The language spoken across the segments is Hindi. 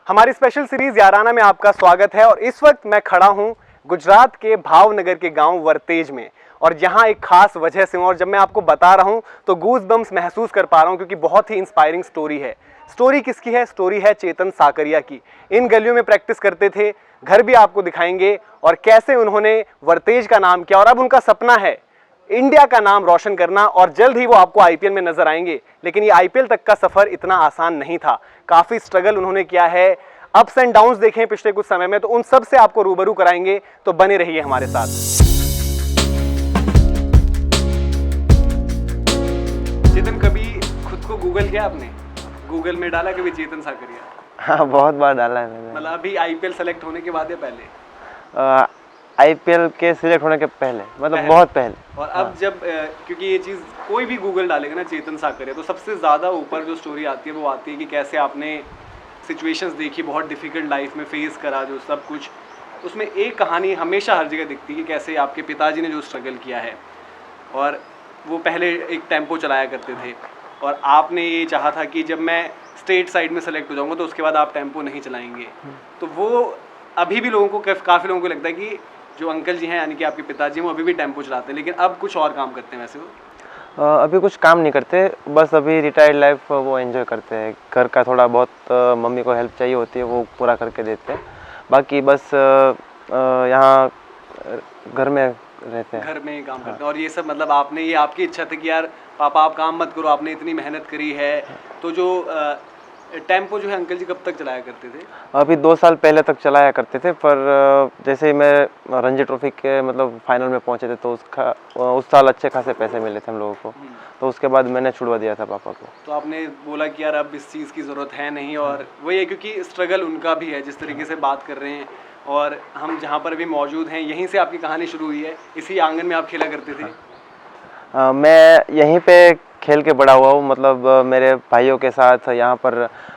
हमारी स्पेशल सीरीज याराना में आपका स्वागत है और इस वक्त मैं खड़ा हूं गुजरात के भावनगर के गांव वरतेज में और यहाँ एक खास वजह से हूं और जब मैं आपको बता रहा हूं तो गूज बम्स महसूस कर पा रहा हूं क्योंकि बहुत ही इंस्पायरिंग स्टोरी है। स्टोरी किसकी है? स्टोरी है चेतन साकरिया की। इन गलियों में प्रैक्टिस करते थे, घर भी आपको दिखाएंगे और कैसे उन्होंने वरतेज का नाम किया और अब उनका सपना है इंडिया का नाम रोशन करना और जल्द ही वो आपको आईपीएल में नजर आएंगे। लेकिन ये आईपीएल तक का सफर इतना आसान नहीं था, काफी स्ट्रगल उन्होंने किया है, अप्स एंड डाउन्स देखे हैं पिछले कुछ समय में, तो उन सब से आपको रूबरू कराएंगे, तो बने रहिए हमारे साथ। चेतन, कभी खुद को गूगल किया आपने? गूगल में डाला कभी चेतन साकरिया? हाँ, बहुत बार डाला है मैंने। मतलब अभी आईपीएल सेलेक्ट होने के बाद या पहले? आईपीएल के सिलेक्ट होने के पहले, मतलब बहुत पहले। और अब जब क्योंकि ये चीज़ कोई भी गूगल डालेगा ना चेतन साकरिया, तो सबसे ज़्यादा ऊपर जो स्टोरी आती है वो आती है कि कैसे आपने सिचुएशंस देखी, बहुत डिफिकल्ट लाइफ में फेस करा, जो सब कुछ उसमें एक कहानी हमेशा हर जगह दिखती है कि कैसे आपके पिताजी ने जो स्ट्रगल किया है और वो पहले एक टेम्पो चलाया करते थे और आपने ये चाहा था कि जब मैं स्टेट साइड में सेलेक्ट हो जाऊंगा तो उसके बाद आप टेम्पो नहीं चलाएंगे। तो वो अभी भी लोगों को, काफ़ी लोगों को लगता है कि जो अंकल जी हैं यानी कि आपके पिताजी वो अभी भी टेम्पो चलाते हैं, लेकिन अब कुछ और काम करते हैं। वैसे वो अभी कुछ काम नहीं करते, बस अभी रिटायर्ड लाइफ वो एंजॉय करते हैं। घर का थोड़ा बहुत मम्मी को हेल्प चाहिए होती है, वो पूरा करके देते हैं। बाकी बस यहाँ घर में रहते हैं, घर में काम करते हैं। और ये सब मतलब आपने, ये आपकी इच्छा थी कि यार पापा आप काम मत करो, आपने इतनी मेहनत करी है। तो जो टेम्पो जो है अंकल जी कब तक चलाया करते थे? अभी 2 साल पहले तक चलाया करते थे, पर जैसे ही मैं रणजी ट्रॉफी के मतलब फाइनल में पहुंचे थे तो उस साल अच्छे खासे पैसे मिले थे हम लोगों को, तो उसके बाद मैंने छुड़वा दिया था पापा को। तो आपने बोला कि यार अब इस चीज़ की ज़रूरत है नहीं, और वही है क्योंकि स्ट्रगल उनका भी है जिस तरीके से बात कर रहे हैं। और हम जहाँ पर अभी मौजूद हैं यहीं से आपकी कहानी शुरू हुई है, इसी आंगन में आप खेला करते थे? मैं यहीं पे खेल के बड़ा हुआ हूँ, मतलब मेरे भाइयों के साथ यहाँ पर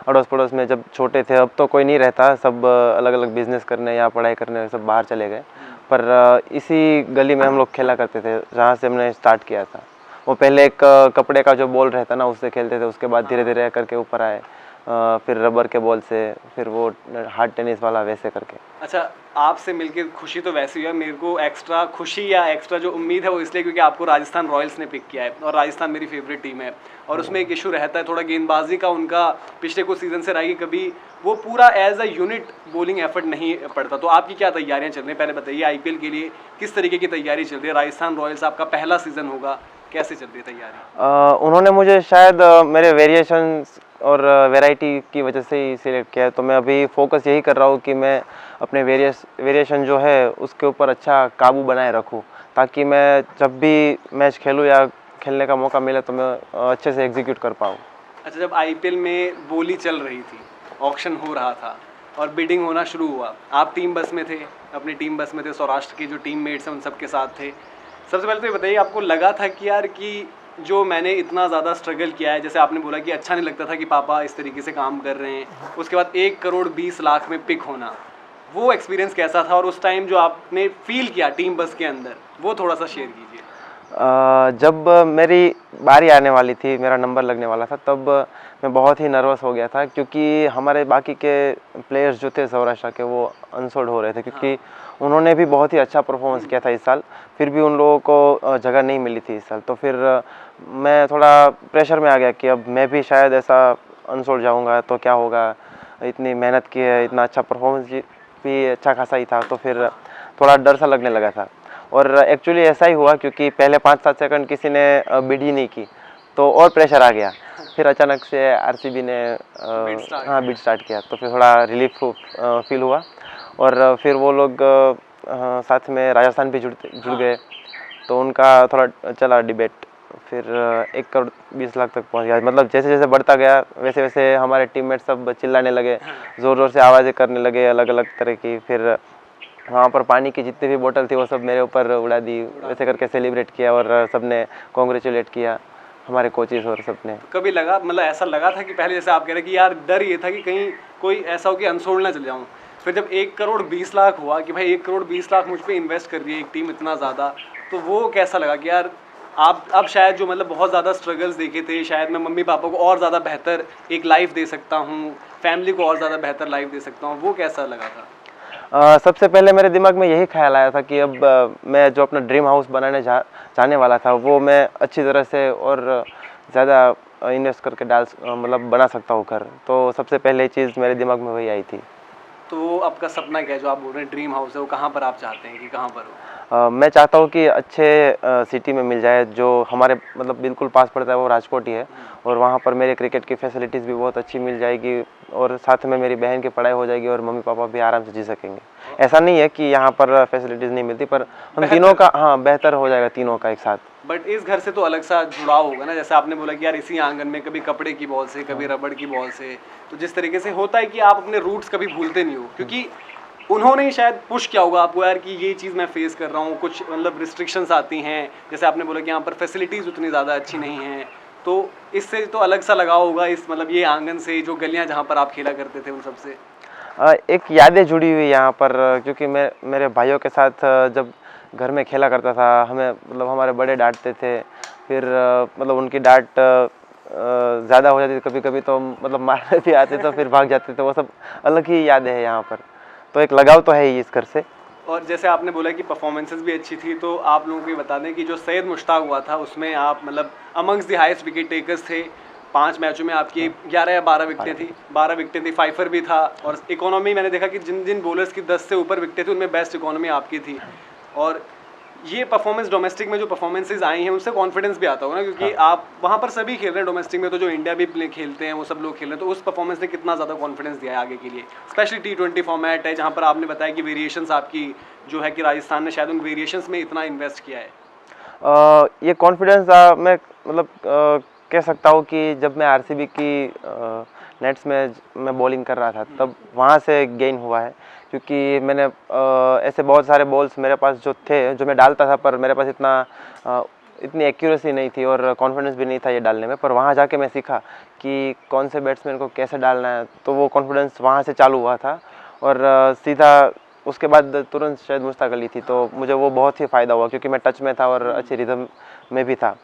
अड़ोस पड़ोस में जब छोटे थे। अब तो कोई नहीं रहता, सब अलग अलग बिजनेस करने या पढ़ाई करने सब बाहर चले गए, पर इसी गली में हम लोग खेला करते थे जहाँ से हमने स्टार्ट किया था। वो पहले एक कपड़े का जो बॉल रहता ना उससे खेलते थे, उसके बाद धीरे धीरे करके ऊपर आए, फिर रबर के बॉल से, फिर वो हार्ड टेनिस वाला, वैसे करके। अच्छा, आपसे मिलके खुशी तो वैसे ही है, मेरे को एक्स्ट्रा खुशी या एक्स्ट्रा जो उम्मीद है वो इसलिए क्योंकि आपको राजस्थान रॉयल्स ने पिक किया है और राजस्थान मेरी फेवरेट टीम है। और उसमें एक इशू रहता है थोड़ा गेंदबाजी का, उनका पिछले कुछ सीजन से रहा कि कभी वो पूरा as a unit bowling effort नहीं पड़ता। तो आपकी क्या तैयारियाँ चल रही हैं, पहले बताइए आईपीएल के लिए किस तरीके की तैयारी चल रही है? राजस्थान रॉयल्स आपका पहला सीजन होगा, कैसे चल रही है तैयारी? उन्होंने मुझे शायद मेरे वेरिएशन और वैरायटी की वजह से ही सिलेक्ट किया है, तो मैं अभी फोकस यही कर रहा हूँ कि मैं अपने वेरिएशन जो है उसके ऊपर अच्छा काबू बनाए रखूँ, ताकि मैं जब भी मैच खेलूँ या खेलने का मौका मिले तो मैं अच्छे से एग्जीक्यूट कर पाऊँ। अच्छा, जब आईपीएल में बोली चल रही थी, ऑक्शन हो रहा था और बिडिंग होना शुरू हुआ, आप टीम बस में थे, अपनी टीम बस में थे, सौराष्ट्र के जो टीम मेट्स हैं उन सबके साथ थे। सबसे पहले तो ये बताइए, आपको लगा था कि यार कि जो मैंने इतना ज़्यादा स्ट्रगल किया है, जैसे आपने बोला कि अच्छा नहीं लगता था कि पापा इस तरीके से काम कर रहे हैं, उसके बाद 1 करोड़ 20 लाख में पिक होना, वो एक्सपीरियंस कैसा था? और उस टाइम जो आपने फील किया टीम बस के अंदर, वो थोड़ा सा शेयर कीजिए। जब मेरी बारी आने वाली थी, मेरा नंबर लगने वाला था, तब मैं बहुत ही नर्वस हो गया था, क्योंकि हमारे बाकी के प्लेयर्स जो थे सौराष्ट्र के वो अनसोल्ड हो रहे थे, क्योंकि उन्होंने भी बहुत ही अच्छा परफॉर्मेंस किया था इस साल, फिर भी उन लोगों को जगह नहीं मिली थी इस साल। तो फिर मैं थोड़ा प्रेशर में आ गया कि अब मैं भी शायद ऐसा अनसोल्ड जाऊंगा तो क्या होगा, इतनी मेहनत की है, इतना अच्छा परफॉर्मेंस भी अच्छा खासा ही था, तो फिर थोड़ा डर सा लगने लगा था। और एक्चुअली ऐसा ही हुआ, क्योंकि पहले 5-7 सेकंड किसी ने बिड ही नहीं की, तो और प्रेशर आ गया। फिर अचानक से आरसीबी ने बिड स्टार्ट किया, तो फिर थोड़ा रिलीफ फील हुआ। और फिर वो लोग साथ में राजस्थान भी जुड़ गए, तो उनका थोड़ा चला डिबेट, फिर 1 करोड़ 20 लाख तक पहुंच गया। मतलब जैसे जैसे बढ़ता गया वैसे वैसे हमारे टीममेट सब चिल्लाने लगे, ज़ोर ज़ोर से आवाज़ें करने लगे अलग अलग तरह की। फिर वहाँ पर पानी की जितनी भी बोतल थी वो सब मेरे ऊपर उड़ा दी, वैसे करके सेलिब्रेट किया और सबने कॉन्ग्रेचुलेट किया, हमारे कोचेस और सबने। कभी लगा, मतलब ऐसा लगा था कि पहले जैसे आप कह रहे कि यार डर ये था कि कहीं कोई ऐसा हो कि अनसोल्ड ना चल जाऊँ, फिर जब 1 करोड़ 20 लाख हुआ कि भाई 1 करोड़ 20 लाख मुझ पर इन्वेस्ट कर रही है एक टीम इतना ज़्यादा, तो वो कैसा लगा कि यार आप अब शायद जो मतलब बहुत ज़्यादा स्ट्रगल्स देखे थे, शायद मैं मम्मी पापा को और ज़्यादा बेहतर एक लाइफ दे सकता हूँ, फैमिली को और ज़्यादा बेहतर लाइफ दे सकता हूँ, वो कैसा लगा था? सबसे पहले मेरे दिमाग में यही ख्याल आया था कि अब मैं जो अपना ड्रीम हाउस बनाने जाने वाला था वो मैं अच्छी तरह से और ज़्यादा इन्वेस्ट करके मतलब बना सकता हूँ घर। तो सबसे पहले चीज़ मेरे दिमाग में वही आई थी। तो आपका सपना क्या है, जो आप बोल रहे हैं ड्रीम हाउस है, वो कहाँ पर आप चाहते हैं कि कहाँ पर हो? मैं चाहता हूँ कि अच्छे सिटी में मिल जाए, जो हमारे मतलब बिल्कुल पास पड़ता है वो राजकोट ही है, और वहाँ पर मेरे क्रिकेट की फैसिलिटीज़ भी बहुत अच्छी मिल जाएगी, और साथ में मेरी बहन की पढ़ाई हो जाएगी और मम्मी पापा भी आराम से जी सकेंगे। ऐसा नहीं है कि यहाँ पर फैसिलिटीज़ नहीं मिलती, पर हम तीनों का बेहतर हो जाएगा तीनों का एक साथ। बट इस घर से तो अलग सा जुड़ाव होगा ना, जैसे आपने बोला कि यार इसी आंगन में कभी कपड़े की बॉल से, कभी रबड़ की बॉल से, तो जिस तरीके से होता है कि आप अपने रूट्स कभी भूलते नहीं हो, क्योंकि उन्होंने ही शायद पुश किया होगा आपको यार कि ये चीज़ मैं फेस कर रहा हूँ, कुछ मतलब रिस्ट्रिक्शंस आती हैं, जैसे आपने बोला कि यहाँ पर फैसिलिटीज़ उतनी ज़्यादा अच्छी नहीं हैं, तो इससे तो अलग सा लगाव होगा इस मतलब ये आंगन से, जो गलियाँ जहाँ पर आप खेला करते थे उन सब से। एक यादें जुड़ी हुई यहाँ पर, क्योंकि मैं मेरे भाइयों के साथ जब घर में खेला करता था, हमें मतलब हमारे बड़े डांटते थे, फिर मतलब उनकी डांट ज़्यादा हो जाती थी कभी कभी, तो मतलब मारने भी आते तो फिर भाग जाते थे। वो सब अलग ही यादें हैं यहाँ पर, तो एक लगाव तो है ही इस घर से। और जैसे आपने बोला कि परफॉर्मेंसेस भी अच्छी थी, तो आप लोगों को ये बता दें कि जो सैयद मुश्ताक हुआ था उसमें आप मतलब amongst the highest wicket takers थे। 5 मैचों में आपकी 11 या 12 विकेटें थी, 12 विकेटें थी, फाइफर भी था, और इकोनॉमी मैंने देखा कि जिन जिन बॉलर्स की 10 से ऊपर विकेटें थी उनमें बेस्ट इकोनॉमी आपकी थी। और ये परफॉर्मेंस डोमेस्टिक में जो परफॉर्मेंसेज आई हैं उनसे कॉन्फिडेंस भी आता होगा ना, क्योंकि आप वहाँ पर सभी खेल रहे हैं डोमेस्टिक में, तो जो इंडिया भी प्ले खेलते हैं वो सब लोग खेल रहे हैं, तो उस परफॉर्मेंस ने कितना ज़्यादा कॉन्फिडेंस दिया है आगे के लिए, स्पेशली T20 फॉर्मेट है जहाँ पर आपने बताया कि वेरिएशंस आपकी जो है कि राजस्थान ने शायद उन वेरिएशंस में इतना इन्वेस्ट किया है। ये कॉन्फिडेंस मैं मतलब कह सकता हूँ कि जब मैं आरसीबी की नेट्स में मैं बॉलिंग कर रहा था तब वहाँ से गेन हुआ है, क्योंकि मैंने ऐसे बहुत सारे बॉल्स मेरे पास जो थे, जो मैं डालता था, पर मेरे पास इतनी एक्यूरेसी नहीं थी और कॉन्फिडेंस भी नहीं था ये डालने में। पर वहाँ जाके मैं सीखा कि कौन से बैट्समैन को कैसे डालना है, तो वो कॉन्फिडेंस वहाँ से चालू हुआ था, और सीधा उसके बाद तुरंत शायद मुश्ताक अली थी, तो मुझे वो बहुत ही फ़ायदा हुआ, क्योंकि मैं टच में था और अच्छी रिदम में भी था।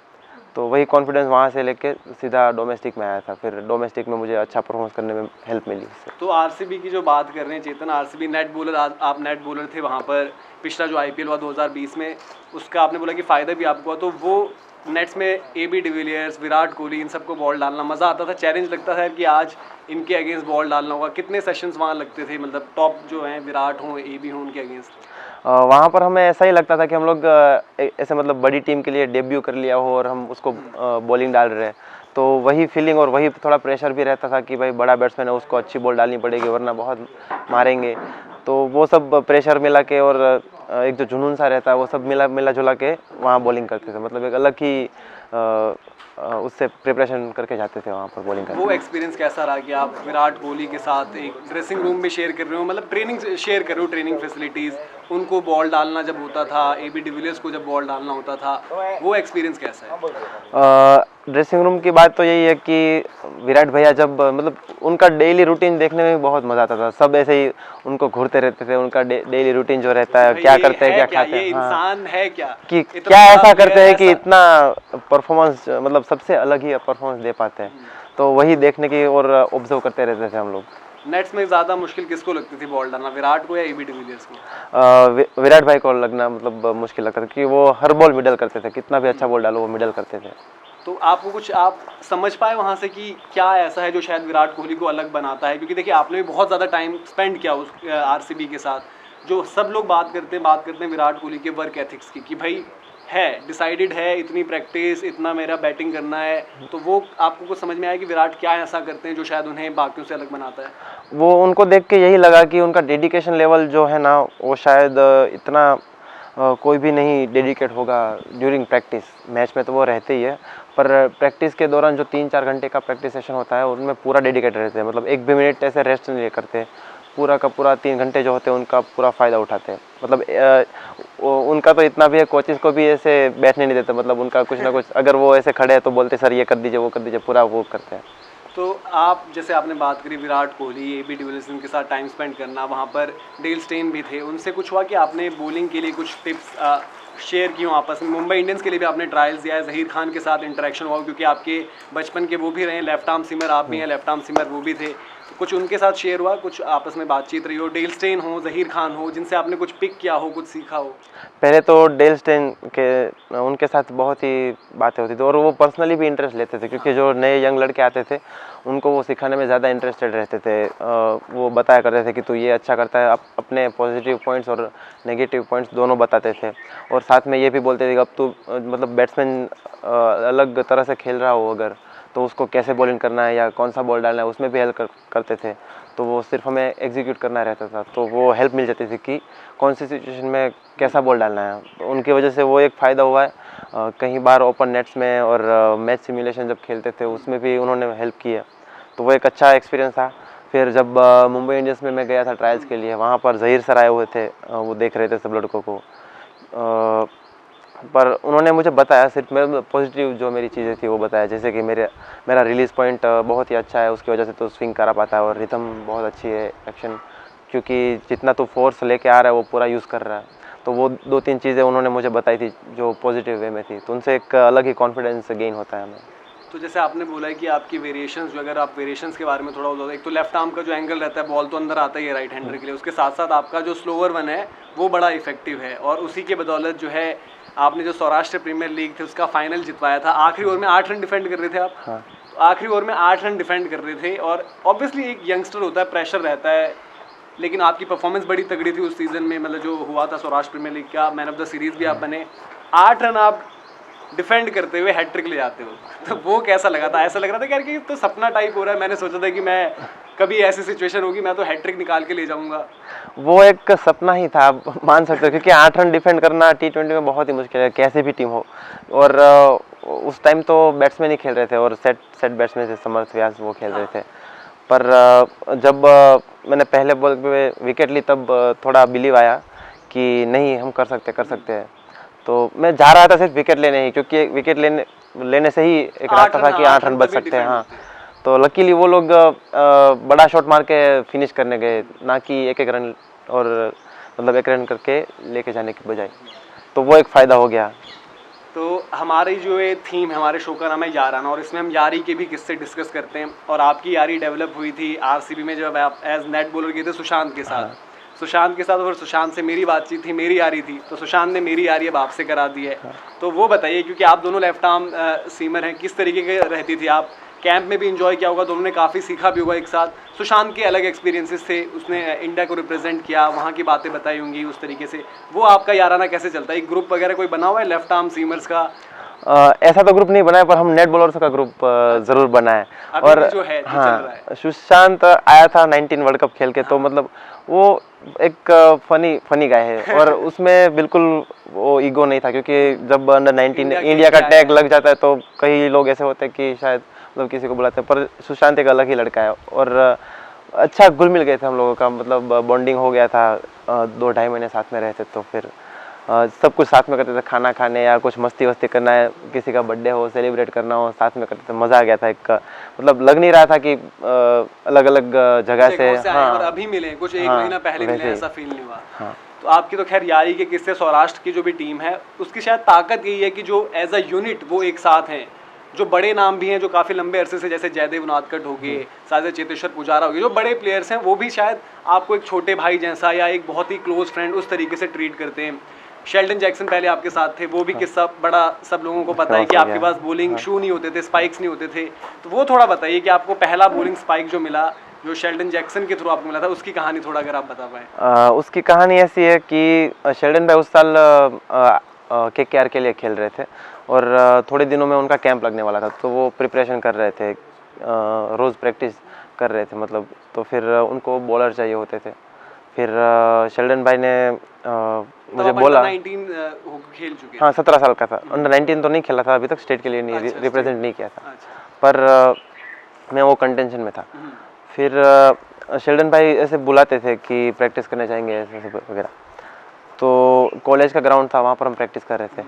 तो वही कॉन्फिडेंस वहाँ से लेके सीधा डोमेस्टिक में आया था, फिर डोमेस्टिक में मुझे अच्छा परफॉर्मेंस करने में हेल्प मिली उससे। तो आरसीबी की जो बात कर रहे हैं चेतन, आरसीबी नेट बॉलर, आप नेट बॉलर थे वहाँ पर, पिछला जो आईपीएल हुआ 2020 में, उसका आपने बोला कि फ़ायदा भी आपको हुआ, तो वो नेट्स में AB डिविलियर्स, विराट कोहली, इन सबको बॉल डालना मज़ा आता था, चैलेंज लगता था कि आज इनके अगेंस्ट बॉल डालना होगा। कितने सेशंस वहाँ लगते थे, मतलब टॉप जो हैं विराट हों, AB हों, उनके अगेंस्ट? वहाँ पर हमें ऐसा ही लगता था कि हम लोग ऐसे मतलब बड़ी टीम के लिए डेब्यू कर लिया हो और हम उसको बॉलिंग डाल रहे हैं, तो वही फीलिंग और वही थोड़ा प्रेशर भी रहता था कि भाई बड़ा बैट्समैन है, उसको अच्छी बॉल डालनी पड़ेगी वरना बहुत मारेंगे। तो वो सब प्रेशर मिला के और एक जो जुनून सा रहता है वो सब मिला जुला के वहाँ बॉलिंग करते थे, मतलब एक अलग ही उससे प्रिपरेशन करके जाते थे वहाँ पर बॉलिंग करने। वो एक्सपीरियंस कैसा रहा कि आप विराट कोहली के साथ एक ड्रेसिंग रूम में शेयर कर रहे हो, मतलब ट्रेनिंग शेयर कर रहे हो, ट्रेनिंग फैसिलिटीज़, उनको बॉल डालना जब होता था, AB डिविलियर्स को जब बॉल डालना होता था, वो एक्सपीरियंस कैसा है? ड्रेसिंग रूम की बात तो यही है कि विराट भैया जब मतलब उनका डेली रूटीन देखने में बहुत मज़ा आता था। सब ऐसे ही उनको घूरते रहते थे, उनका डेली रूटीन जो रहता है, क्या करते हैं, क्या खाते हैं, इंसान है क्या, कि क्या ऐसा करते हैं कि इतना परफॉर्मेंस मतलब सबसे अलग ही परफॉर्मेंस दे पाते हैं, तो वही देखने की और ऑब्जर्व करते रहते थे हम लोग। नेट्स में ज़्यादा मुश्किल किसको लगती थी बॉल डालना, विराट को या AB डिविलियर्स को? विराट भाई को लगना मतलब मुश्किल लगता था, क्योंकि वो हर बॉल मिडल करते थे, कितना भी अच्छा बॉल डालो वो मिडल करते थे। तो आपको कुछ आप समझ पाए वहाँ से कि क्या ऐसा है जो शायद विराट कोहली को अलग बनाता है? क्योंकि देखिए आपने भी बहुत ज़्यादा टाइम स्पेंड किया उस आरसीबी के साथ, जो सब लोग बात करते हैं विराट कोहली के वर्क एथिक्स की, कि भाई है डिसाइडेड है, इतनी प्रैक्टिस, इतना मेरा बैटिंग करना है, तो वो आपको कुछ समझ में आया कि विराट क्या ऐसा करते हैं जो शायद उन्हें बाकियों से अलग बनाता है? वो उनको देख के यही लगा कि उनका डेडिकेशन लेवल जो है ना, वो शायद इतना कोई भी नहीं डेडिकेट होगा ड्यूरिंग प्रैक्टिस। मैच में तो वो रहते ही है, पर प्रैक्टिस के दौरान जो 3-4 घंटे का प्रैक्टिस सेशन होता है उनमें पूरा डेडिकेट रहते हैं, मतलब एक भी मिनट ऐसे रेस्ट नहीं करते, पूरा का पूरा 3 घंटे जो होते हैं उनका पूरा फ़ायदा उठाते हैं। मतलब उनका तो इतना भी है, कोचेस को भी ऐसे बैठने नहीं देते, मतलब उनका कुछ ना कुछ अगर वो ऐसे खड़े हैं तो बोलते सर ये कर दीजिए, वो कर दीजिए, पूरा वो करते हैं। तो आप जैसे आपने बात करी विराट कोहली, AB डिविलियर्स के साथ टाइम स्पेंड करना, वहाँ पर डेल स्टेन भी थे, उनसे कुछ हुआ कि आपने बॉलिंग के लिए कुछ टिप्स शेयर की हों आपस में? मुंबई इंडियंस के लिए भी आपने ट्रायल्स दिया है, ज़हीर खान के साथ इंटरेक्शन हुआ, क्योंकि आपके बचपन के वो भी रहे, लेफ्ट आर्म सीमर आप भी हैं, लेफ्ट आर्म सीमर वो भी थे, कुछ उनके साथ शेयर हुआ, कुछ आपस में बातचीत रही हो, डेल स्टेन हो, ज़हीर खान हो, जिनसे आपने कुछ पिक किया हो, कुछ सीखा हो? पहले तो डेल स्टेन के उनके साथ बहुत ही बातें होती थी और वो पर्सनली भी इंटरेस्ट लेते थे, क्योंकि जो नए यंग लड़के आते थे उनको वो सिखाने में ज़्यादा इंटरेस्टेड रहते थे। वो बताया करते थे कि तू ये अच्छा करता है, अपने पॉजिटिव पॉइंट्स और नेगेटिव पॉइंट्स दोनों बताते थे। और साथ में ये भी बोलते थे कि अब तू मतलब बैट्समैन अलग तरह से खेल रहा हो अगर, तो उसको कैसे बॉलिंग करना है या कौन सा बॉल डालना है उसमें भी हेल्प करते थे। तो वो सिर्फ हमें एग्जीक्यूट करना रहता था, तो वो हेल्प मिल जाती थी कि कौन सी सिचुएशन में कैसा बॉल डालना है। तो उनकी वजह से वो एक फ़ायदा हुआ है। कई बार ओपन नेट्स में और मैच सिमुलेशन जब खेलते थे उसमें भी उन्होंने हेल्प की है, तो वो एक अच्छा एक्सपीरियंस था। फिर जब मुंबई इंडियंस में मैं गया था ट्रायल्स के लिए, वहाँ पर ज़हीर सर आए हुए थे, वो देख रहे थे सब लड़कों को। पर उन्होंने मुझे बताया, सिर्फ मैं पॉजिटिव जो मेरी चीज़ें थी वो बताया, जैसे कि मेरा रिलीज़ पॉइंट बहुत ही अच्छा है, उसकी वजह से तो स्विंग करा पाता है, और रिदम बहुत अच्छी है एक्शन, क्योंकि जितना तो फोर्स लेके आ रहा है वो पूरा यूज़ कर रहा है। तो वो 2-3 चीज़ें उन्होंने मुझे बताई थी जो पॉजिटिव वे में थी, तो उनसे एक अलग ही कॉन्फिडेंस गेन होता है हमें। तो जैसे आपने बोला है कि आपकी वेरिएशंस जो, अगर आप वेरिएशंस के बारे में थोड़ा बता, एक तो लेफ्ट आर्म का जो एंगल रहता है, बॉल तो अंदर आता ही है राइट हैंडर के लिए, उसके साथ साथ आपका जो स्लोअर वन है वो बड़ा इफेक्टिव है, और उसी के बदौलत जो है आपने जो सौराष्ट्र प्रीमियर लीग थे उसका फाइनल जितवाया था। आखिरी ओवर में 8 रन डिफेंड कर रहे थे आप। हाँ। तो आखिरी ओवर में 8 रन डिफेंड कर रहे थे, और ऑब्वियसली एक यंगस्टर होता है, प्रेशर रहता है, लेकिन आपकी परफॉर्मेंस बड़ी तगड़ी थी उस सीज़न में, मतलब जो हुआ था सौराष्ट्र प्रीमियर लीग का, मैन ऑफ द सीरीज़ भी आप बने। 8 रन आप डिफेंड करते हुए हैट्रिक ले जाते हो, तो वो कैसा लगा था? ऐसा लग रहा था कि यार कि तो सपना टाइप हो रहा है, मैंने सोचा था कि मैं कभी ऐसी सिचुएशन होगी मैं तो हैट्रिक निकाल के ले जाऊंगा। वो एक सपना ही था, आप मान सकते हो, क्योंकि 8 रन डिफेंड करना T20 में बहुत ही मुश्किल है, कैसे भी टीम हो। और उस टाइम तो बैट्समैन ही खेल रहे थे, और सेट बैट्समैन थे, समर्थ व्यास वो खेल रहे थे। पर जब मैंने पहले बॉल पे विकेट ली, तब थोड़ा बिलीव आया कि नहीं, हम कर सकते हैं। तो मैं जा रहा था सिर्फ विकेट लेने ही, क्योंकि विकेट लेने से ही एक रास्ता था कि 8 रन बच सकते हैं। हाँ, तो लकीली वो लोग बड़ा शॉट मार के फिनिश करने गए, ना कि एक रन, और मतलब 1 रन करके लेके जाने की बजाय, तो वो एक फ़ायदा हो गया। तो हमारी जो ये थीम है, हमारे शो का नाम है याराना, और इसमें हम यारी के भी किस्से डिस्कस करते हैं। और आपकी यारी डेवलप हुई थी आरसीबी में जब आप एज नेट बॉलर गए थे सुशांत के साथ। सुशांत के साथ, और सुशांत से मेरी बातचीत थी, मेरी यारी थी, तो सुशांत ने मेरी यारी अब आपसे करा दी है। तो वो बताइए, क्योंकि आप दोनों लेफ्ट आर्म सीमर हैं, किस तरीके की रहती थी आप? कैंप में भी इंजॉय किया होगा, दोनों ने काफ़ी सीखा भी होगा एक साथ। सुशांत के अलग एक्सपीरियंसेस थे, उसने इंडिया को रिप्रेजेंट किया, वहाँ की बातें बताई होंगी उस तरीके से। वो आपका याराना कैसे चलता है? एक ग्रुप वगैरह कोई बना हुआ है लेफ्ट आर्म सीमर्स का? ऐसा तो ग्रुप नहीं बनाया, पर हम नेट बॉलर्स का ग्रुप जरूर बनाए। अभी और भी जो है, जो चल रहा है। हाँ, सुशांत आया था 19 वर्ल्ड कप खेल के, तो मतलब वो एक फनी गाय है, और उसमें बिल्कुल वो ईगो नहीं था, क्योंकि जब अंडर 19 इंडिया का टैग लग जाता है तो कई लोग ऐसे होते हैं कि शायद मतलब किसी को बुलाते हैं, पर सुशांत एक अलग ही लड़का है। और अच्छा घुल मिल गए थे हम लोगों का, मतलब बॉन्डिंग हो गया था। 2-2.5 महीने साथ में रहते, तो फिर सब कुछ साथ में करते थे, खाना खाने या कुछ मस्ती वस्ती करना है, किसी का बर्थडे हो, सेलिब्रेट करना हो, साथ में करते थे। मज़ा आ गया था, एक मतलब लग नहीं रहा था कि अलग अलग जगह से हाँ, और अभी मिले कुछ एक महीना पहले मिले, ऐसा फील नहीं हुआ। हाँ। तो आपकी तो खैर यारी के किस्से, सौराष्ट्र की जो भी टीम है उसकी शायद ताकत यही है कि जो एज अ यूनिट वो एक साथ हैं। जो बड़े नाम भी हैं, जो काफ़ी लंबे अरसे से, जैसे जयदेव उनादकट हो गए, साथ चेतेश्वर पुजारा हो गए, जो बड़े प्लेयर्स हैं, वो भी शायद आपको एक छोटे भाई जैसा या एक बहुत ही क्लोज फ्रेंड उस तरीके से ट्रीट करते हैं। शेल्डन जैक्सन पहले आपके साथ थे, वो भी किस्सा बड़ा सब लोगों को पता है कि आपके पास बॉलिंग शू नहीं होते थे, स्पाइक्स नहीं होते थे। तो वो थोड़ा बताइए कि आपको पहला बॉलिंग स्पाइक जो मिला, जो शेल्डन जैक्सन के थ्रू आपको मिला था, उसकी कहानी थोड़ा अगर आप बता पाएँ। उसकी कहानी ऐसी है कि शेल्डन भाई उस साल KKR के लिए खेल रहे थे, और थोड़े दिनों में उनका कैंप लगने वाला था, तो वो प्रिपरेशन कर रहे थे, रोज़ प्रैक्टिस कर रहे थे मतलब। तो फिर उनको बॉलर चाहिए होते थे। फिर शेल्डन भाई ने मुझे बोला, 19 खेल चुके। हाँ 17 साल का था, अंडर 19 तो नहीं खेला था अभी तक, स्टेट के लिए नहीं रिप्रेजेंट नहीं किया था। अच्छा। पर मैं वो कंटेंशन में था। फिर शेल्डन भाई ऐसे बुलाते थे कि प्रैक्टिस करने जाएंगे ऐसे वगैरह, तो कॉलेज का ग्राउंड था, वहाँ पर हम प्रैक्टिस कर रहे थे।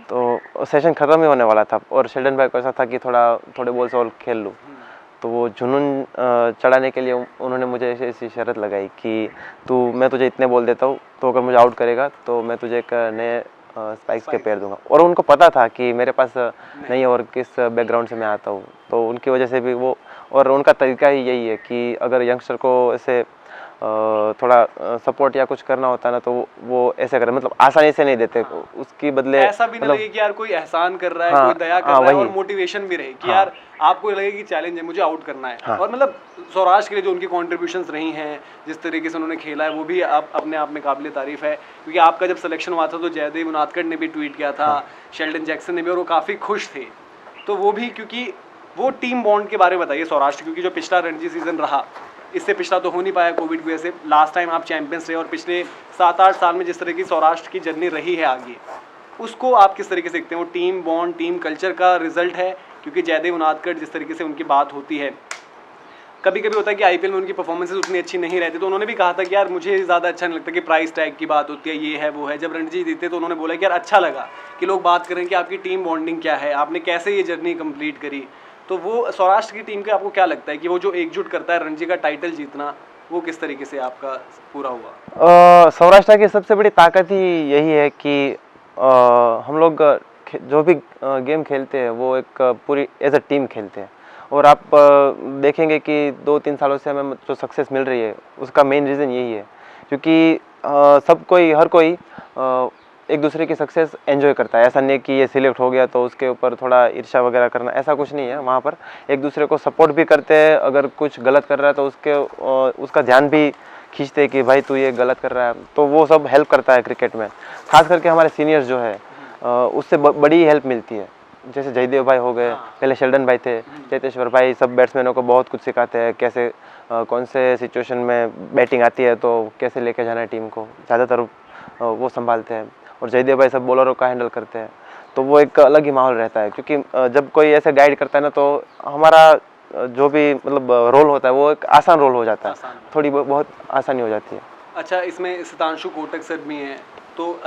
तो सेशन ख़त्म ही होने वाला था, और शेल्डन भाई को ऐसा था कि थोड़े बॉल से और खेल लूँ। तो वो जुनून चढ़ाने के लिए उन्होंने मुझे ऐसी शर्त लगाई कि मैं तुझे इतने बॉल देता हूँ, तो अगर मुझे आउट करेगा तो मैं तुझे एक नए स्पाइक्स के पैर दूंगा। और उनको पता था कि मेरे पास नहीं है और किस बैकग्राउंड से मैं आता हूँ, तो उनकी वजह से भी वो, और उनका तरीका ही यही है कि अगर यंगस्टर को ऐसे थोड़ा सपोर्ट या कुछ करना होता है ना, तो वो ऐसे करे, मतलब आसानी से नहीं देते। उसकी बदले ऐसा भी ना मतलब लगे कि यार कोई एहसान कर रहा है, हाँ, कोई दया कर हाँ, रहा है, वही। और मोटिवेशन भी रहे कि हाँ। यार आपको लगे कि चैलेंज है, मुझे आउट करना है। हाँ। और मतलब सौराष्ट्र के लिए जो उनकी कॉन्ट्रीब्यूशंस रही हैं, जिस तरीके से उन्होंने खेला है, वो भी आप अपने आप में काबिल तारीफ है। क्योंकि आपका जब सिलेक्शन हुआ था तो जयदेव उनादकट ने भी ट्वीट किया था, शेल्डन जैक्सन ने भी, और वो काफ़ी खुश थे। तो वो भी, क्योंकि वो टीम बॉन्ड के बारे में बताइए सौराष्ट्र, क्योंकि जो पिछला रणजी सीजन रहा, इससे पिछला तो हो नहीं पाया कोविड की वजह से, लास्ट टाइम आप चैंपियंस रहे, और पिछले 7-8 साल में जिस तरह की सौराष्ट्र की जर्नी रही है आगे, उसको आप किस तरीके से देखते हैं? वो टीम बॉन्ड, टीम कल्चर का रिजल्ट है? क्योंकि जयदेव उनादकट जिस तरीके से उनकी बात होती है, कभी कभी होता है कि आईपीएल में उनकी परफॉर्मेंसेज उतनी अच्छी नहीं रहती, तो उन्होंने भी कहा था कि यार मुझे ज़्यादा अच्छा नहीं लगता कि प्राइस टैग की बात होती है, ये है वो है। जब रणजी जीते तो उन्होंने बोला कि यार अच्छा लगा कि लोग बात करें कि आपकी टीम बॉन्डिंग क्या है, आपने कैसे ये जर्नी कंप्लीट करी। तो वो सौराष्ट्र की टीम का आपको क्या लगता है कि वो जो एकजुट करता है रणजी का टाइटल जीतना, वो किस तरीके से आपका पूरा हुआ? सौराष्ट्र की सबसे बड़ी ताकत ही यही है कि हम लोग जो भी गेम खेलते हैं वो एक पूरी एज अ टीम खेलते हैं। और आप देखेंगे कि 2-3 सालों से हमें जो सक्सेस मिल रही है उसका मेन रीज़न यही है, क्योंकि सब कोई, हर कोई एक दूसरे की सक्सेस एंजॉय करता है। ऐसा नहीं है कि ये सिलेक्ट हो गया तो उसके ऊपर थोड़ा ईर्ष्या वगैरह करना, ऐसा कुछ नहीं है। वहाँ पर एक दूसरे को सपोर्ट भी करते हैं, अगर कुछ गलत कर रहा है तो उसका ध्यान भी खींचते हैं कि भाई तू ये गलत कर रहा है। तो वो सब हेल्प करता है क्रिकेट में, खास करके हमारे सीनियर्स जो है उससे बड़ी हेल्प मिलती है। जैसे जयदेव भाई हो गए, पहले शेल्डन भाई थे, चेतेश्वर भाई, सब बैट्समैनों को बहुत कुछ सिखाते हैं, कैसे कौन से सिचुएशन में बैटिंग आती है तो कैसे लेके जाना है टीम को, ज़्यादातर वो संभालते हैं। और जयदेव भाई सब बॉलरों का हैंडल करते हैं, तो वो एक अलग ही माहौल रहता है। क्योंकि जब कोई ऐसे गाइड करता है ना, तो हमारा जो भी मतलब रोल होता है वो एक आसान रोल हो जाता है, थोड़ी बहुत आसानी हो जाती है। अच्छा, इसमें सितांशु कोटक सर भी हैं, तो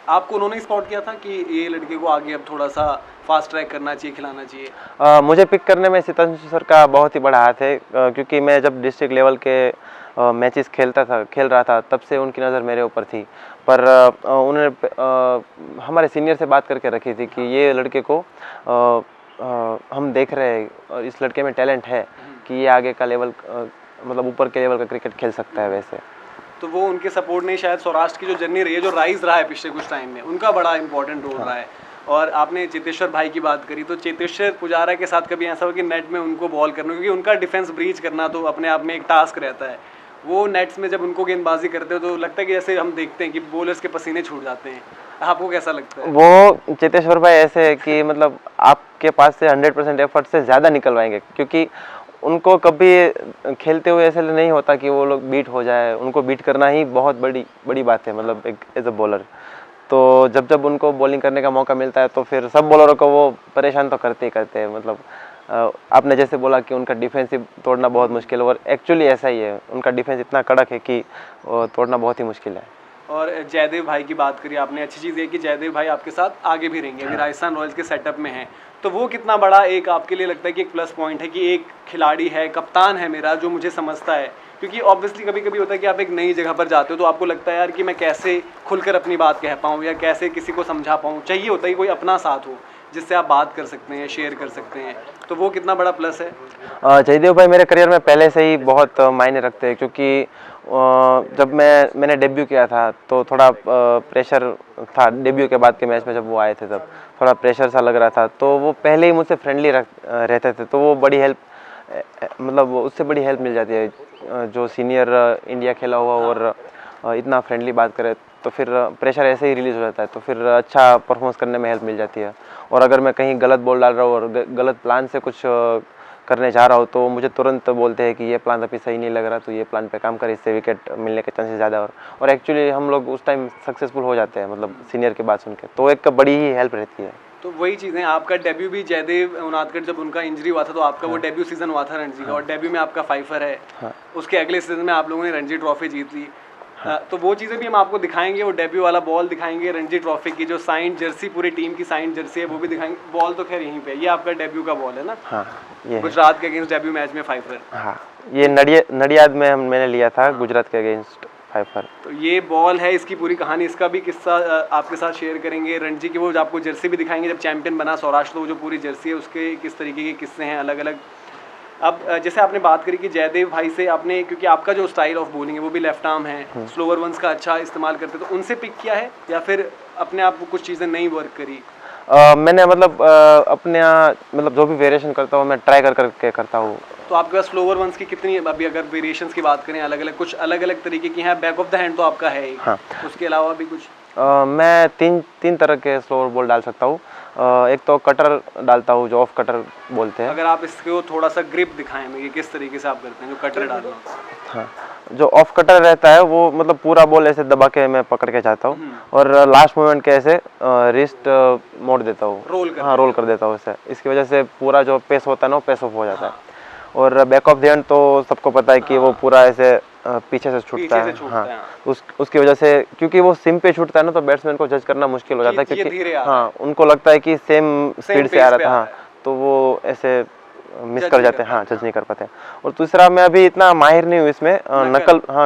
आपको उन्होंने स्पॉट किया था कि ये लड़के को आगे अब थोड़ा सा फास्ट ट्रैक करना चाहिए, खिलाना चाहिए? मुझे पिक करने में सितांशु सर का बहुत ही बड़ा हाथ है, क्योंकि मैं जब डिस्ट्रिक्ट लेवल के मैचेस खेल रहा था तब से उनकी नज़र मेरे ऊपर थी। पर उन्होंने हमारे सीनियर से बात करके रखी थी कि ये लड़के को हम देख रहे हैं और इस लड़के में टैलेंट है कि ये आगे का लेवल मतलब ऊपर के लेवल का क्रिकेट खेल सकता है। वैसे तो वो उनके सपोर्ट ने शायद सौराष्ट्र की जो जर्नी रही है, जो राइज रहा है पिछले कुछ टाइम में, उनका बड़ा इंपॉर्टेंट रोल रहा है। और आपने चेतेश्वर भाई की बात करी, तो चेतेश्वर पुजारा के साथ कभी ऐसा हो कि नेट में उनको बॉल करना, क्योंकि उनका डिफेंस ब्रीच करना तो अपने आप में एक टास्क रहता है। वो नेट्स में जब उनको गेंदबाजी करते हो तो लगता है कि जैसे हम देखते हैं कि बॉलर्स के पसीने छूट जाते हैं। आपको कैसा लगता है? वो चेतेश्वर भाई ऐसे है कि मतलब आपके पास से 100% एफर्ट से ज़्यादा निकलवाएंगे, क्योंकि उनको कभी खेलते हुए ऐसे नहीं होता कि वो लोग बीट हो जाए। उनको बीट करना ही बहुत बड़ी बात है, मतलब एक एज अ बॉलर। तो जब उनको बॉलिंग करने का मौका मिलता है तो फिर सब बॉलरों को वो परेशान तो करते ही करते हैं। मतलब आपने जैसे बोला कि उनका डिफेंसिव तोड़ना बहुत मुश्किल है, और एक्चुअली ऐसा ही है, उनका डिफेंस इतना कड़क है कि तोड़ना बहुत ही मुश्किल है। और जयदेव भाई की बात करी आपने, अच्छी चीज़ ये कि जयदेव भाई आपके साथ आगे भी रहेंगे, अभी राजस्थान रॉयल्स के सेटअप में हैं, तो वो कितना बड़ा एक आपके लिए लगता है कि एक प्लस पॉइंट है कि एक खिलाड़ी है, कप्तान है मेरा, जो मुझे समझता है? क्योंकि ऑब्वियसली कभी कभी होता है कि आप एक नई जगह पर जाते हो तो आपको लगता है यार कि मैं कैसे खुलकर अपनी बात कह पाऊँ या कैसे किसी को समझा पाऊँ, चाहिए होता है कि कोई अपना साथ हो जिससे आप बात कर सकते हैं, शेयर कर सकते हैं, तो वो कितना बड़ा प्लस है? जयदेव भाई मेरे करियर में पहले से ही बहुत मायने रखते हैं, क्योंकि जब मैंने डेब्यू किया था तो थोड़ा प्रेशर था। डेब्यू के बाद के मैच में जब वो आए थे तब थोड़ा प्रेशर सा लग रहा था, तो वो पहले ही मुझसे फ्रेंडली रहते थे, तो वो बड़ी हेल्प, मतलब उससे बड़ी हेल्प मिल जाती है। जो सीनियर इंडिया खेला हुआ और इतना फ्रेंडली बात करे तो फिर प्रेशर ऐसे ही रिलीज़ हो जाता है, तो फिर अच्छा परफॉर्मेंस करने में हेल्प मिल जाती है। और अगर मैं कहीं गलत बॉल डाल रहा हूँ और गलत प्लान से कुछ करने जा रहा हूँ तो मुझे तुरंत बोलते हैं कि ये प्लान अभी सही नहीं लग रहा, तो ये प्लान पे काम कर, इससे विकेट मिलने के चांसेस ज़्यादा। और एक्चुअली हम लोग उस टाइम सक्सेसफुल हो जाते हैं, मतलब सीनियर की बात सुन के, तो एक बड़ी ही हेल्प रहती है। तो वही चीज़ें, आपका डेब्यू भी जयदेव उनादकट जब उनका इंजरी हुआ था तो आपका वो डेब्यू सीजन हुआ था रणजी का, और डेब्यू में आपका 5 है। उसके अगले सीजन में आप लोगों ने रणजी ट्रॉफी जीत ली। तो वो चीज़ें भी हम आपको दिखाएंगे, वो डेब्यू वाला बॉल दिखाएंगे, रणजी ट्रॉफी की जो साइंड जर्सी, पूरी टीम की साइंड जर्सी है वो भी दिखाएंगे। बॉल तो खैर यहीं पे, ये आपका डेब्यू का बॉल है ना? हाँ, ये गुजरात के अगेंस्ट डेब्यू मैच में 5 रन। हाँ, ये नडियाद में मैंने लिया था गुजरात के अगेंस्ट। फाइफर। तो ये बॉल है, इसकी पूरी कहानी, इसका भी किस्सा आपके साथ शेयर करेंगे। रणजी की वो आपको जर्सी भी दिखाएंगे, जब चैंपियन बना सौराष्ट्र तो वो जो पूरी जर्सी है उसके किस तरीके के किस्से हैं अलग अलग। अब जैसे आपने बात करी कि जयदेव भाई से आपने, क्योंकि आपका जो स्टाइल ऑफ बॉलिंग है वो भी लेफ्ट आर्म है, स्लोअर वंस का अच्छा इस्तेमाल करते, तो उनसे पिक किया है या फिर अपने आप को कुछ चीज़ें नई वर्क करी? मैंने मतलब अपने यहाँ मतलब जो भी वेरिएशन करता हूँ मैं ट्राई करके करता हूँ। तो आपके पास स्लोअर वंस की कितनी, अभी अगर वेरिएशंस की बात करें अलग अलग, कुछ अलग अलग तरीके की हैं? बैक ऑफ द हैंड तो आपका है ही, हाँ। उसके अलावा भी कुछ? मैं तीन तरह के स्लोअर बॉल डाल सकता हूँ। एक तो कटर डालता हूँ, जो ऑफ कटर बोलते हैं। अगर आप इसको थोड़ा सा ग्रिप दिखाएं हमें कि किस तरीके से आप करते हैं जो कटर डालना? हाँ, जो ऑफ कटर रहता है वो मतलब पूरा बॉल ऐसे दबा के मैं पकड़ के चाहता हूँ और लास्ट मोमेंट के ऐसे रिस्ट मोड़ देता हूँ, रोल कर देता हूँ इससे। इसकी वजह से पूरा जो पेस होता है ना वो पेस ऑफ हो जाता है। और बैक ऑफ द हैंड तो सबको पता है कि वो पूरा ऐसे पीछे से छूटता है। हाँ, उसकी वजह से, क्योंकि वो सिम पे छूटता है ना, तो बैट्समैन को जज करना मुश्किल हो जाता है, क्योंकि हाँ उनको लगता है कि सेम स्पीड से आ रहा था। हाँ, तो वो ऐसे मिस कर जाते हैं, हाँ जज नहीं कर पाते। और दूसरा, मैं अभी इतना माहिर नहीं हूँ इसमें,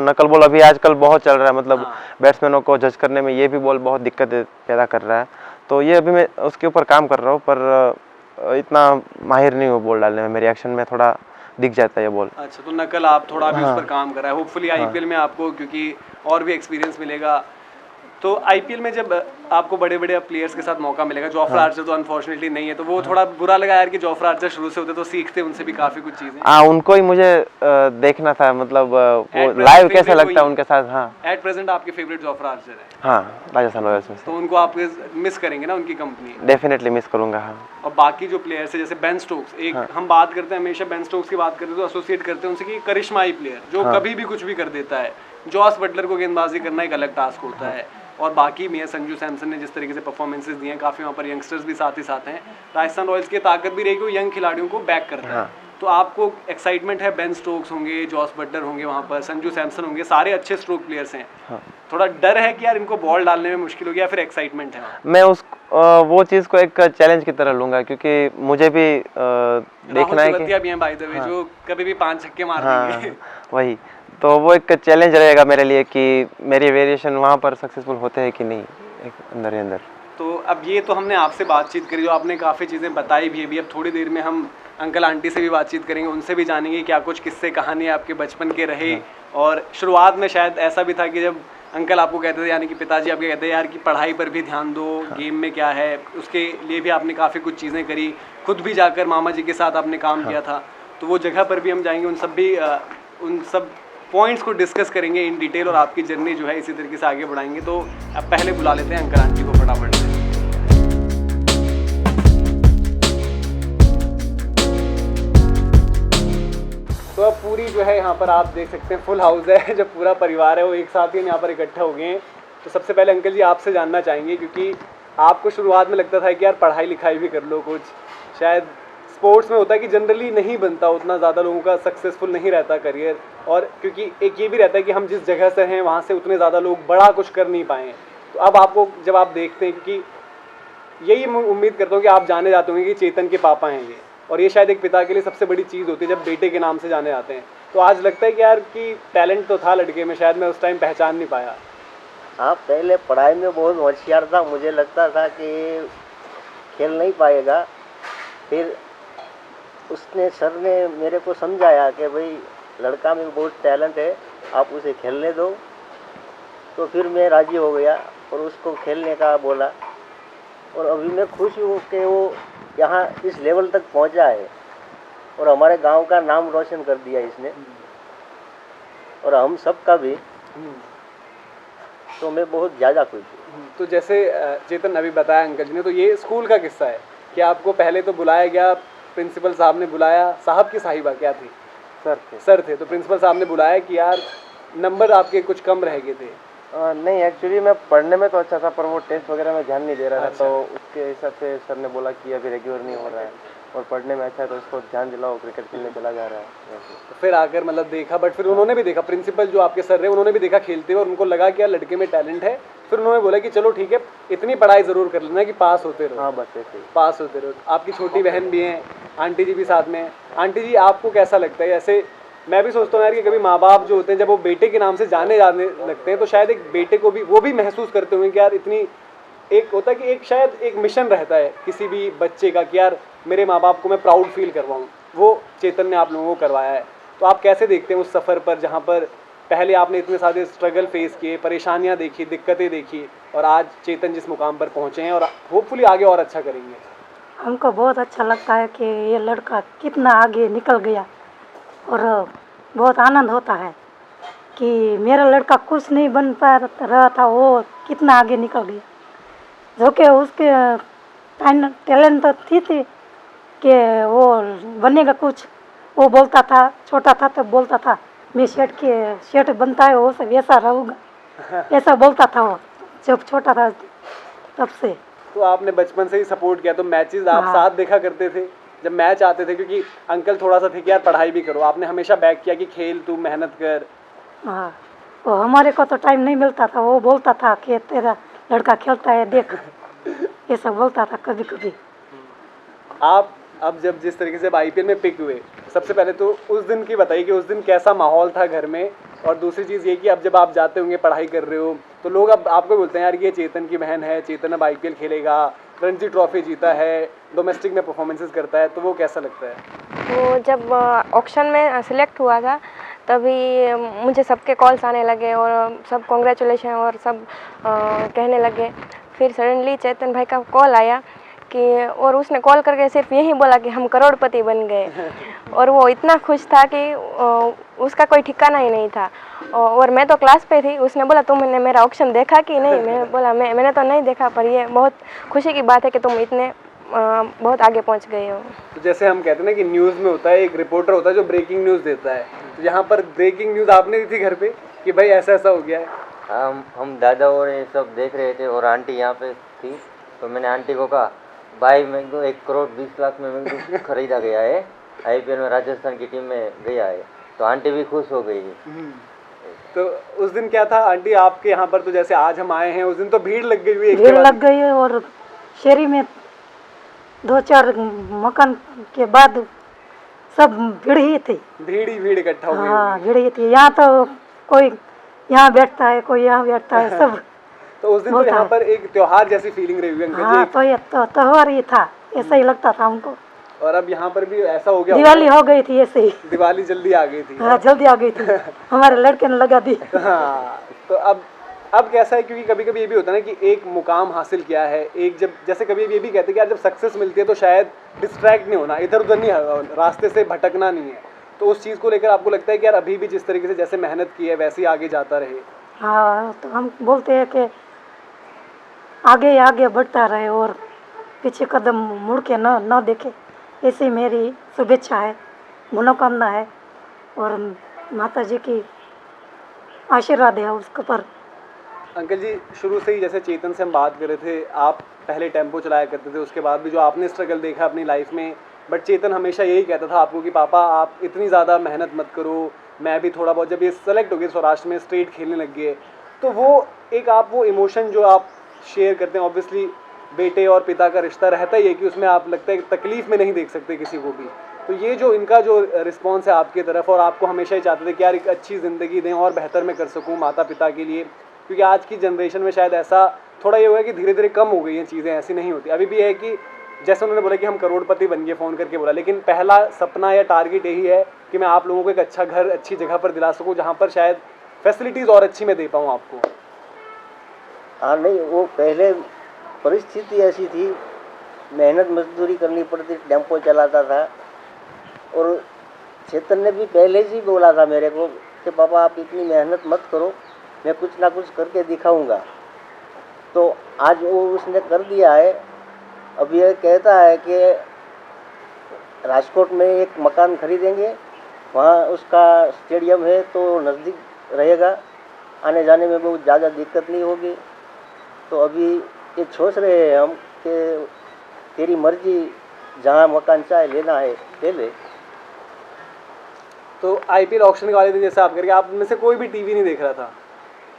नकल बॉल अभी आजकल बहुत चल रहा है, मतलब बैट्समैनों को जज करने में ये भी बॉल बहुत दिक्कत पैदा कर रहा है। तो ये अभी मैं उसके ऊपर काम कर रहा हूँ, पर इतना माहिर नहीं हूँ बॉल डालने में, मेरे एक्शन में थोड़ा दिख जाता है ये बॉल। अच्छा, तो नकल आप थोड़ा भी उस पर काम कर रहा है। होपफुली आईपीएल में आपको, क्योंकि और भी एक्सपीरियंस मिलेगा, तो आईपीएल में जब आपको बड़े बड़े प्लेयर्स के साथ मौका मिलेगा, जॉफर आर्चर तो अनफॉर्चुनेटली नहीं है, तो वो थोड़ा बुरा लगा यार कि जॉफर आर्चर शुरू से होते तो सीखते उनसे भी काफी कुछ चीजें। हाँ, उनको ही मुझे देखना था, मतलब वो लाइव कैसे लगता है उनके साथ। हाँ, एट प्रेजेंट आपके फेवरेट जॉफर आर्चर है? हाँ, राजस्थान रॉयल्स में। तो उनको आप मिस करेंगे ना, उनकी कंपनी? डेफिनेटली मिस करूंगा। हाँ, और बाकी जो प्लेयर्स है जैसे बेन स्टोक्स, एक हम बात करते हैं हमेशा बेन स्टोक्स की बात करते हैं तो एसोसिएट करते हैं उनसे कि करिश्माई प्लेयर जो कभी भी कुछ भी कर देता है। जॉस बटलर को गेंदबाजी करना एक अलग टास्क होता है। और बाकी मियां संजू सैमसन ने जिस तरीके से परफॉर्मेंसेस दिए हैं, काफ़ी वहाँ पर यंगस्टर्स भी साथ ही साथ हैं। राजस्थान रॉयल्स की ताकत भी रहेगी वो यंग खिलाड़ियों को बैक करता है। तो आपको एक्साइटमेंट है, बेन स्टोक्स होंगे, जॉस बटलर होंगे वहाँ पर, संजू सैमसन होंगे, सारे अच्छे स्ट्रोक प्लेयर्स हैं। थोड़ा डर है कि यार इनको बॉल डालने में मुश्किल होगी, या फिर एक्साइटमेंट है? मैं वो चीज़ को एक चैलेंज की तरह लूंगा, क्योंकि मुझे भी देखना है कि भी हैं बाय द वे, जो कभी भी 5 छक्के मार देंगे। वही तो वो एक चैलेंज रहेगा मेरे लिए कि मेरी वेरिएशन वहाँ पर सक्सेसफुल होते हैं कि नहीं, एक अंदर ही अंदर। तो अब ये तो हमने आपसे बातचीत करी, जो आपने काफ़ी चीज़ें बताई भी है भी। अब थोड़ी देर में हम अंकल आंटी से भी बातचीत करेंगे, उनसे भी जानेंगे क्या कुछ किस्से कहानी आपके बचपन के रहे। और शुरुआत में शायद ऐसा भी था कि जब अंकल आपको कहते थे, यानी कि पिताजी आपके कहते हैं यार कि पढ़ाई पर भी ध्यान दो, गेम में क्या है, उसके लिए भी आपने काफ़ी कुछ चीज़ें करी, खुद भी जाकर मामा जी के साथ आपने काम किया था। तो वो जगह पर भी हम जाएंगे, उन सब पॉइंट्स को डिस्कस करेंगे इन डिटेल, और आपकी जर्नी जो है इसी तरीके से आगे बढ़ाएंगे। तो अब पहले बुला लेते हैं अंकल आंटी को फटाफट से। तो अब पूरी जो है यहाँ पर आप देख सकते हैं फुल हाउस है, जब पूरा परिवार है वो एक साथ ही यहाँ पर इकट्ठा हो गए हैं। तो सबसे पहले अंकल जी आपसे जानना चाहेंगे, क्योंकि आपको शुरुआत में लगता था कि यार पढ़ाई लिखाई भी कर लो कुछ, शायद स्पोर्ट्स में होता है कि जनरली नहीं बनता उतना ज़्यादा, लोगों का सक्सेसफुल नहीं रहता करियर, और क्योंकि एक ये भी रहता है कि हम जिस जगह से हैं वहाँ से उतने ज़्यादा लोग बड़ा कुछ कर नहीं पाए। तो अब आपको जब आप देखते हैं, क्योंकि यही उम्मीद करता हूँ कि आप जाने जाते होंगे कि चेतन के पापा हैं ये, और ये शायद एक पिता के लिए सबसे बड़ी चीज़ होती है जब बेटे के नाम से जाने जाते हैं। तो आज लगता है कि यार कि टैलेंट तो था लड़के में, शायद मैं उस टाइम पहचान नहीं पाया। हाँ, पहले पढ़ाई में बहुत होशियार था, मुझे लगता था कि खेल नहीं पाएगा। फिर उसने सर ने मेरे को समझाया कि भाई लड़का में बहुत टैलेंट है, आप उसे खेलने दो। तो फिर मैं राज़ी हो गया और उसको खेलने का बोला, और अभी मैं खुश हूँ कि वो यहाँ इस लेवल तक पहुँचा है और हमारे गांव का नाम रोशन कर दिया इसने, और हम सब का भी। तो मैं बहुत ज़्यादा खुश हूँ। तो जैसे चेतन अभी बताया अंकल जी ने, तो ये स्कूल का किस्सा है कि आपको पहले तो बुलाया गया, प्रिंसिपल साहब ने बुलाया, साहब की साहिबा क्या थी? सर थे। तो प्रिंसिपल साहब ने बुलाया कि यार नंबर आपके कुछ कम रह गए थे। नहीं, एक्चुअली मैं पढ़ने में तो अच्छा था, पर वो टेस्ट वगैरह में ध्यान नहीं दे रहा था। तो उसके हिसाब से सर ने बोला कि अभी रेगुलर नहीं हो रहा है और पढ़ने में अच्छा है, तो इसको ध्यान दिलाओ, क्रिकेट खेलने चला जा रहा है। तो फिर आकर मतलब देखा, बट फिर उन्होंने भी देखा, प्रिंसिपल जो आपके सर रहे उन्होंने भी देखा खेलते हुए, और उनको लगा कि यार लड़के में टैलेंट है। फिर उन्होंने बोला कि चलो ठीक है, इतनी पढ़ाई ज़रूर कर लेना कि पास होते रहो। हाँ, बस ऐसे ही पास होते रहो। आपकी छोटी बहन भी हैं, आंटी जी भी साथ में हैं। आंटी जी आपको कैसा लगता है, ऐसे मैं भी सोचता हूँ यार कि कभी माँ बाप जो होते हैं जब वो बेटे के नाम से जाने लगते हैं तो शायद एक बेटे को भी वो भी महसूस करते होंगे कि यार इतनी, एक होता है कि एक शायद एक मिशन रहता है किसी भी बच्चे का कि यार मेरे माँ बाप को मैं प्राउड फील करवाऊँ, वो चेतन ने आप लोगों को करवाया है। तो आप कैसे देखते हैं उस सफ़र पर जहाँ पर पहले आपने इतने सारे स्ट्रगल फेस किए, परेशानियाँ देखी, दिक्कतें देखी, और आज चेतन जिस मुकाम पर पहुँचे हैं और होपफुली आगे और अच्छा करेंगे? हमको बहुत अच्छा लगता है कि ये लड़का कितना आगे निकल गया, और बहुत आनंद होता है कि मेरा लड़का कुछ नहीं बन पा रहा था, वो कितना आगे निकल गया। जो कि उसके टैलेंट तो थी कि वो बनेगा कुछ। वो बोलता था, छोटा था तो बोलता था मैं सेठ बनता है वो सब ऐसा रहूँगा, ऐसा बोलता था वो जब छोटा था तब से। तो आपने बचपन से ही सपोर्ट किया, तो मैचेस आप साथ देखा करते थे जब मैच आते थे? क्योंकि अंकल थोड़ा सा थे कि यार पढ़ाई भी करो, आपने हमेशा बैक किया कि खेल, तू मेहनत कर। हाँ, वो हमारे को तो टाइम नहीं मिलता था, वो बोलता था कि तेरा लड़का खेलता है देख, ऐसा बोलता था कभी कभी। आप अब जब जिस तरीके से आईपीएल में पिक हुए, सबसे पहले तो उस दिन की बताइए कि उस दिन कैसा माहौल था घर में, और दूसरी चीज़ ये कि अब जब आप जाते होंगे पढ़ाई कर रहे हो तो लोग अब आपको बोलते हैं यार ये चेतन की बहन है, चेतन अब आईपीएल खेलेगा, रणजी ट्रॉफी जीता है, डोमेस्टिक में परफॉर्मेंसेस करता है, तो वो कैसा लगता है? तो जब ऑक्शन में सिलेक्ट हुआ था तभी मुझे सबके कॉल्स आने लगे और सब कॉन्ग्रेचुलेशन और सब कहने लगे। फिर सडनली चेतन भाई का कॉल आया कि, और उसने कॉल करके सिर्फ यही बोला कि हम करोड़पति बन गए। और वो इतना खुश था कि उसका कोई ठिकाना ही नहीं था। और मैं तो क्लास पे थी, उसने बोला तुमने मेरा ऑक्शन देखा कि नहीं? मैंने बोला मैंने तो नहीं देखा, पर ये बहुत खुशी की बात है कि तुम इतने बहुत आगे पहुंच गए हो। तो जैसे हम कहते हैं ना कि न्यूज़ में होता है एक रिपोर्टर होता है जो ब्रेकिंग न्यूज़ देता है, तो यहाँ पर ब्रेकिंग न्यूज़ आपने दी थी घर पे कि भाई ऐसा ऐसा हो गया है? हम दादा और ये सब देख रहे थे और आंटी यहाँ पे थी, तो मैंने आंटी को कहा भाई मेरे को 1 करोड़ 20 लाख में मेरे को खरीदा गया है, आईपीएल में राजस्थान की टीम में गया है। तो आंटी भी खुश हो गई। तो उस दिन क्या था आंटी आपके यहाँ पर? तो जैसे आज हम आए हैं, उस दिन तो भीड़ लग गई हुई, भीड़ लग गई है, और शहरी में 2-4 मकान के बाद सब भीड़ ही थी। भीड़ ही भीड़ इकट्ठा हो गई। हाँ, भीड़ ही थी। यहाँ तो कोई यहाँ बैठता है, कोई यहाँ बैठता है, सब। तो उस दिन तो यहाँ पर एक त्योहार जैसी फीलिंग रही हुई अंकल हाँ, जी। तो ये तो त्योहार ही था, ऐसा ही लगता था हमको। और अब यहाँ पर भी ऐसा हो गया, दिवाली हो गई थी ऐसे ही। दिवाली जल्दी आ गई थी। हाँ, जल्दी आ गई थी, हमारे लड़के ने लगा दी। हाँ, तो अब कैसा है, क्योंकि कभी कभी ये भी होता है ना कि एक मुकाम हासिल किया है, एक जब जैसे कभी ये भी कहते हैं कि यार जब सक्सेस मिलती है तो शायद डिस्ट्रैक्ट नहीं होना, इधर उधर नहीं, रास्ते से भटकना नहीं है। तो उस चीज़ को लेकर आपको लगता है कि यार अभी भी जिस तरीके से जैसे मेहनत की है वैसे ही आगे जाता रहे? हाँ, तो हम बोलते हैं कि आगे आगे बढ़ता रहे और पीछे कदम मुड़ के न देखे, ऐसी मेरी शुभेच्छा है, मनोकामना है, और माता जी की आशीर्वाद है उसके पर। अंकल जी, शुरू से ही जैसे चेतन से हम बात कर रहे थे, आप पहले टेम्पो चलाया करते थे, उसके बाद भी जो आपने स्ट्रगल देखा अपनी लाइफ में, बट चेतन हमेशा यही कहता था आपको कि पापा आप इतनी ज़्यादा मेहनत मत करो, मैं भी थोड़ा बहुत, जब ये सेलेक्ट हो गए सौराष्ट्र में स्ट्रेट खेलने लग गए, तो वो एक आप वो इमोशन जो आप शेयर करते हैं, ऑब्वियसली बेटे और पिता का रिश्ता रहता ही है कि उसमें आप लगता है तकलीफ़ में नहीं देख सकते किसी को भी। तो ये जो इनका जो रिस्पॉन्स है आपकी तरफ, और आपको हमेशा ही चाहते थे कि यार एक अच्छी ज़िंदगी दें और बेहतर मैं कर सकूँ माता पिता के लिए, क्योंकि आज की जनरेशन में शायद ऐसा थोड़ा ये हुआ है कि धीरे धीरे कम हो गई हैं चीज़ें, ऐसी नहीं होती। अभी भी है कि जैसे उन्होंने बोला कि हम करोड़पति बन गए, फ़ोन करके बोला, लेकिन पहला सपना या टारगेट यही है कि मैं आप लोगों को एक अच्छा घर अच्छी जगह पर दिला सकूँ जहाँ पर शायद फैसिलिटीज़ और अच्छी मैं दे पाऊँ आपको। हाँ, नहीं, वो पहले परिस्थिति ऐसी थी, मेहनत मजदूरी करनी पड़ती, टेम्पो चलाता था। और चेतन ने भी पहले ही बोला था मेरे को कि पापा आप इतनी मेहनत मत करो, मैं कुछ ना कुछ करके दिखाऊंगा। तो आज वो उसने कर दिया है। अब ये कहता है कि राजकोट में एक मकान खरीदेंगे, वहाँ उसका स्टेडियम है तो नज़दीक रहेगा, आने जाने में बहुत ज़्यादा दिक्कत नहीं होगी। तो अभी ये सोच रहे हैं हम कि तेरी मर्जी, जहाँ मकान चाहे लेना है ले ले। तो आईपीएल ऑक्शन के वाले दिन जैसे आप करके आप में से कोई भी टीवी नहीं देख रहा था,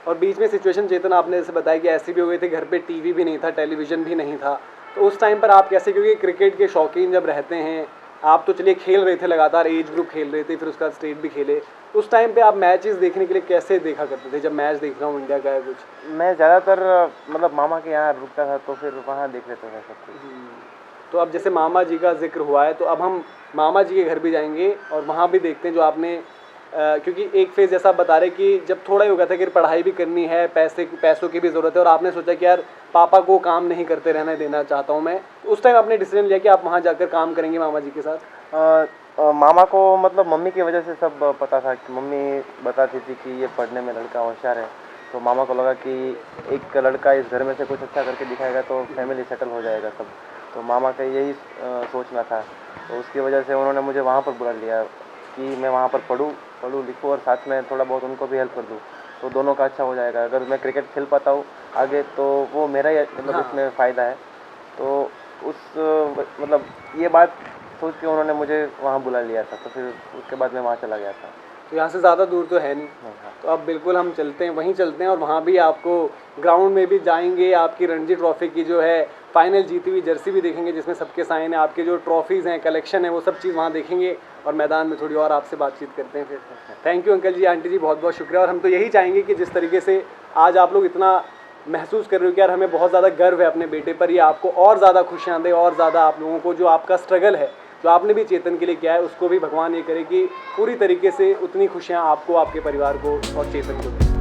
और बीच में सिचुएशन चेतन आपने जैसे बताया कि ऐसी भी हो गई थी, घर पे टीवी भी नहीं था, टेलीविज़न भी नहीं था, तो उस टाइम पर आप कैसे, क्योंकि क्रिकेट के शौकीन जब रहते हैं आप तो चलिए खेल रहे थे लगातार, एज ग्रुप खेल रहे थे, फिर उसका स्टेट भी खेले, उस टाइम पे आप मैचेस देखने के लिए कैसे देखा करते थे? जब मैच देख रहा हूँ इंडिया का है कुछ? मैं ज़्यादातर मतलब मामा के यहाँ रुकता था, तो फिर वहाँ देख लेता था सब कुछ। तो अब जैसे मामा जी का जिक्र हुआ है, तो अब हम मामा जी के घर भी जाएंगे और वहाँ भी देखते हैं जो आपने क्योंकि एक फेज़ जैसा आप बता रहे कि जब थोड़ा ही हो गया था कि पढ़ाई भी करनी है, पैसों की भी ज़रूरत है, और आपने सोचा कि यार पापा को काम नहीं करते रहने देना चाहता हूँ मैं, उस टाइम आपने डिसीजन लिया कि आप वहाँ जाकर काम करेंगे मामा जी के साथ? मामा को मतलब मम्मी की वजह से सब पता था कि मम्मी बताती थी कि ये पढ़ने में लड़का होशियार है, तो मामा को लगा कि एक लड़का इस घर में से कुछ अच्छा करके दिखाएगा तो फैमिली सेटल हो जाएगा सब, तो मामा का यही सोचना था। तो उसकी वजह से उन्होंने मुझे वहाँ पर बुला लिया कि मैं वहाँ पर पढूँ लिखूँ और साथ में थोड़ा बहुत उनको भी हेल्प कर दूँ, तो दोनों का अच्छा हो जाएगा। अगर मैं क्रिकेट खेल पाता हूँ आगे तो वो मेरा ही मतलब इसमें फ़ायदा है। तो उस मतलब ये बात सोच के उन्होंने मुझे वहाँ बुला लिया था, तो फिर उसके बाद मैं वहाँ चला गया था। तो यहाँ से ज़्यादा दूर तो है नहीं, तो अब बिल्कुल हम चलते हैं, वहीं चलते हैं और वहाँ भी आपको ग्राउंड में भी जाएंगे, आपकी रणजी ट्रॉफी की जो है फाइनल जीती हुई जर्सी भी देखेंगे जिसमें सबके साइन है, आपके जो ट्रॉफीज़ हैं, कलेक्शन है, वो सब चीज़ वहाँ देखेंगे और मैदान में थोड़ी और आपसे बातचीत करते हैं फिर। Thank you uncle ji, aunty ji, बहुत बहुत शुक्रिया। और हम तो यही चाहेंगे कि जिस तरीके से आज आप लोग इतना महसूस कर रहे हो कि यार हमें बहुत ज़्यादा गर्व है अपने बेटे पर, ये आपको और ज़्यादा खुशियाँ दे, और ज़्यादा आप लोगों को जो आपका स्ट्रगल है, जो आपने भी चेतन के लिए किया है, उसको भी भगवान ये करे कि पूरी तरीके से उतनी खुशियाँ आपको, आपके परिवार को और चेतन को दें।